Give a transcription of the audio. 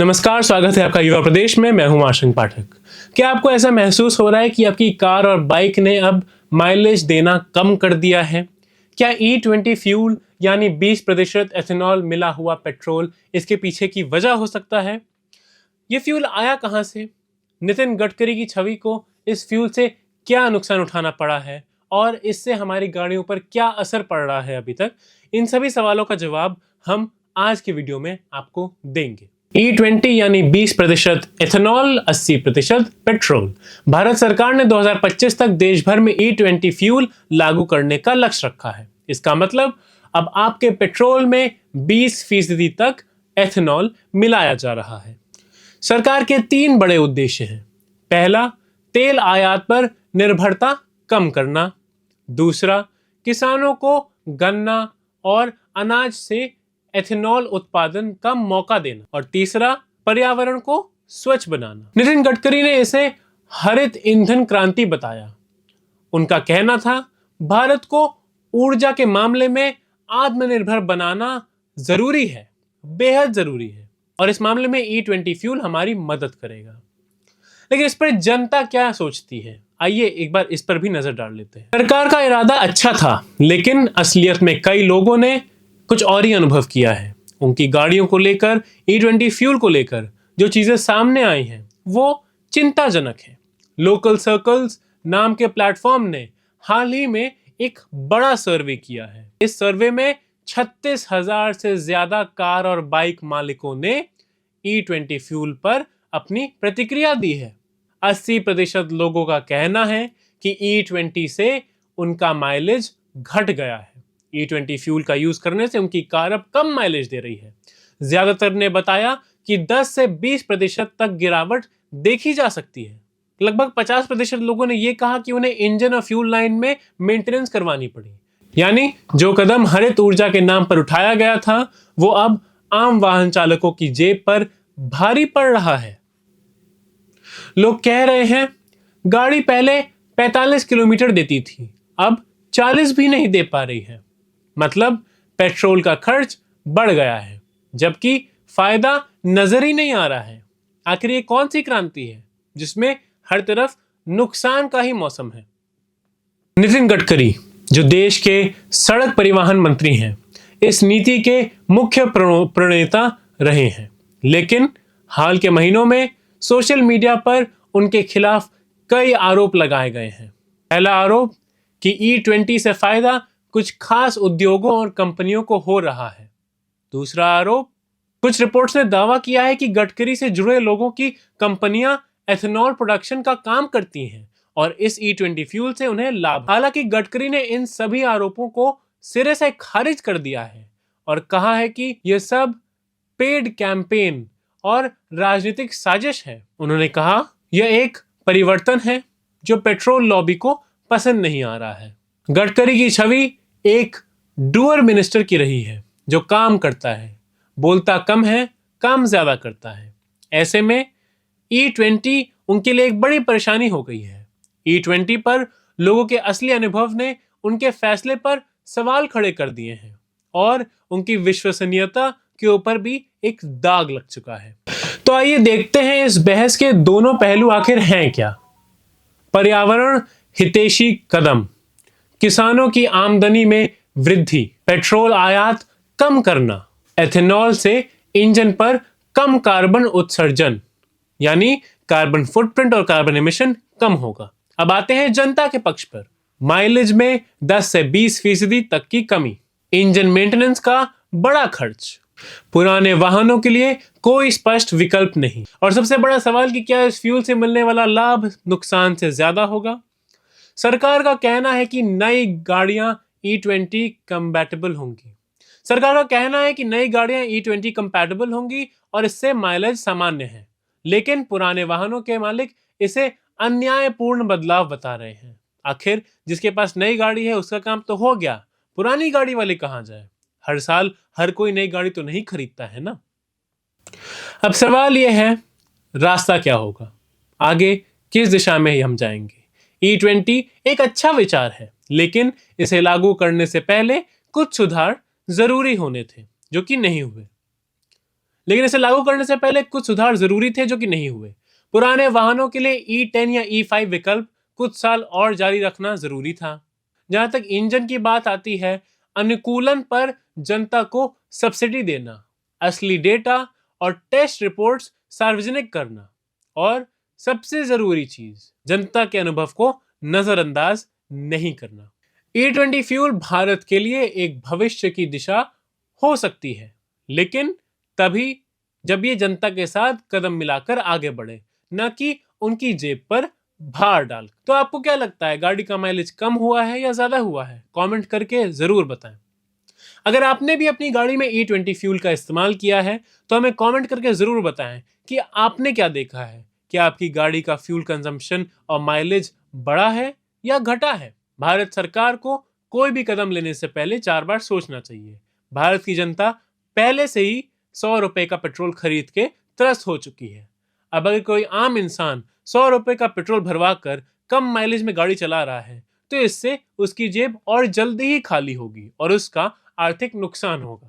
नमस्कार, स्वागत है आपका युवा प्रदेश में। मैं हूं आशंक पाठक। क्या आपको ऐसा महसूस हो रहा है कि आपकी कार और बाइक ने अब माइलेज देना कम कर दिया है? क्या E20 फ्यूल यानी 20% एथेनॉल मिला हुआ पेट्रोल इसके पीछे की वजह हो सकता है? ये फ्यूल आया कहां से? नितिन गडकरी की छवि को इस फ्यूल से क्या नुकसान उठाना पड़ा है और इससे हमारी गाड़ियों पर क्या असर पड़ रहा है अभी तक? इन सभी सवालों का जवाब हम आज के वीडियो में आपको देंगे। E20 यानी 20% एथेनॉल, 80% पेट्रोल। भारत सरकार ने 2025 तक देश भर में E20 फ्यूल लागू करने का लक्ष्य रखा है। इसका मतलब अब आपके पेट्रोल में 20% तक एथेनॉल मिलाया जा रहा है। सरकार के 3 बड़े उद्देश्य हैं। पहला, तेल आयात पर निर्भरता कम करना। दूसरा, किसानों को गन्ना और अनाज से एथेनॉल उत्पादन का मौका देना। और तीसरा, पर्यावरण को स्वच्छ बनाना। नितिन गडकरी ने इसे हरित ईंधन क्रांति बताया। उनका कहना था, भारत को ऊर्जा के मामले में आत्मनिर्भर बनाना जरूरी है, बेहद जरूरी है, और इस मामले में E20 फ्यूल हमारी मदद करेगा। लेकिन इस पर जनता क्या सोचती है, आइए एक बार इस पर भी नजर डाल लेते हैं। सरकार का इरादा अच्छा था, लेकिन असलियत में कई लोगों ने कुछ और ही अनुभव किया है। उनकी गाड़ियों को लेकर, E20 फ्यूल को लेकर जो चीजें सामने आई हैं वो चिंताजनक है। लोकल सर्कल्स नाम के प्लेटफॉर्म ने हाल ही में एक बड़ा सर्वे किया है। इस सर्वे में 36,000 से ज्यादा कार और बाइक मालिकों ने E20 फ्यूल पर अपनी प्रतिक्रिया दी है। 80% लोगों का कहना है कि E20 से उनका माइलेज घट गया है। E20 फ्यूल का यूज करने से उनकी कार अब कम माइलेज दे रही है। ज्यादातर ने बताया कि 10 से 20% तक गिरावट देखी जा सकती है। लगभग 50% लोगों ने यह कहा कि उन्हें इंजन और फ्यूल लाइन में मेंटेनेंस करवानी पड़ी। यानी जो कदम हरित ऊर्जा के नाम पर उठाया गया था वो अब आम वाहन चालकों की जेब पर भारी पड़ रहा है। लोग कह रहे हैं, गाड़ी पहले 45 किलोमीटर देती थी, अब 40 भी नहीं दे पा रही है। मतलब पेट्रोल का खर्च बढ़ गया है, जबकि फायदा नजर ही नहीं आ रहा है। आखिर ये कौन सी क्रांति है जिसमें हर तरफ नुकसान का ही मौसम है? नितिन गडकरी, जो देश के सड़क परिवहन मंत्री हैं, इस नीति के मुख्य प्रणेता रहे हैं। लेकिन हाल के महीनों में सोशल मीडिया पर उनके खिलाफ कई आरोप लगाए गए हैं। पहला आरोप कि E20 से फायदा कुछ खास उद्योगों और कंपनियों को हो रहा है। दूसरा आरोप, कुछ रिपोर्ट्स ने दावा किया है कि गडकरी से जुड़े लोगों की कंपनियां एथेनॉल प्रोडक्शन का काम करती हैं और इस E20 फ्यूल से उन्हें लाभ। हालांकि गडकरी ने इन सभी आरोपों को सिरे से खारिज कर दिया है और कहा है कि यह सब पेड कैंपेन और राजनीतिक साजिश है। उन्होंने कहा, यह एक परिवर्तन है जो पेट्रोल लॉबी को पसंद नहीं आ रहा है। गडकरी की छवि एक डूअर मिनिस्टर की रही है, जो काम करता है, बोलता कम है, काम ज्यादा करता है। ऐसे में E20 उनके लिए एक बड़ी परेशानी हो गई है। E20 पर लोगों के असली अनुभव ने उनके फैसले पर सवाल खड़े कर दिए हैं और उनकी विश्वसनीयता के ऊपर भी एक दाग लग चुका है। तो आइए देखते हैं इस बहस के दोनों पहलू आखिर हैं क्या। पर्यावरण हितैषी कदम, किसानों की आमदनी में वृद्धि, पेट्रोल आयात कम करना, एथेनॉल से इंजन पर कम कार्बन उत्सर्जन, यानी कार्बन फुटप्रिंट और कार्बन एमिशन कम होगा। अब आते हैं जनता के पक्ष पर। माइलेज में 10 से 20% तक की कमी, इंजन मेंटेनेंस का बड़ा खर्च, पुराने वाहनों के लिए कोई स्पष्ट विकल्प नहीं, और सबसे बड़ा सवाल कि क्या इस फ्यूल से मिलने वाला लाभ नुकसान से ज्यादा होगा। सरकार का कहना है कि नई गाड़ियां E20 कंपैटिबल होंगी। सरकार का कहना है कि नई गाड़ियां E20 कंपैटिबल होंगी और इससे माइलेज सामान्य है। लेकिन पुराने वाहनों के मालिक इसे अन्यायपूर्ण बदलाव बता रहे हैं। आखिर जिसके पास नई गाड़ी है उसका काम तो हो गया, पुरानी गाड़ी वाले कहां जाए? हर साल हर कोई नई गाड़ी तो नहीं खरीदता है ना। अब सवाल यह है, रास्ता क्या होगा? आगे किस दिशा में हम जाएंगे? E20 एक अच्छा विचार है, लेकिन इसे लागू करने से पहले कुछ सुधार जरूरी होने थे, जो कि नहीं हुए। लेकिन इसे लागू करने से पहले कुछ सुधार जरूरी थे जो कि नहीं हुए। पुराने वाहनों के लिए E10 या E5 विकल्प कुछ साल और जारी रखना जरूरी था। जहां तक इंजन की बात आती है, अनुकूलन पर जनता को सब्सिडी देना, असली डेटा और टेस्ट रिपोर्ट्स सार्वजनिक करना, और सबसे जरूरी चीज, जनता के अनुभव को नजरअंदाज नहीं करना। E20 फ्यूल भारत के लिए एक भविष्य की दिशा हो सकती है, लेकिन तभी जब ये जनता के साथ कदम मिलाकर आगे बढ़े, न कि उनकी जेब पर भार डाल। तो आपको क्या लगता है, गाड़ी का माइलेज कम हुआ है या ज्यादा हुआ है? कमेंट करके जरूर बताएं। अगर आपने भी अपनी गाड़ी में E20 फ्यूल का इस्तेमाल किया है तो हमें कमेंट करके जरूर बताएं कि आपने क्या देखा है। क्या आपकी गाड़ी का फ्यूल कंजम्पशन और माइलेज बढ़ा है या घटा है? भारत सरकार को कोई भी कदम लेने से पहले 4 बार सोचना चाहिए। भारत की जनता पहले से ही 100 रुपए का पेट्रोल खरीद के त्रस्त हो चुकी है। अब अगर कोई आम इंसान 100 रुपए का पेट्रोल भरवा कर कम माइलेज में गाड़ी चला रहा है तो इससे उसकी जेब और जल्दी ही खाली होगी और उसका आर्थिक नुकसान होगा।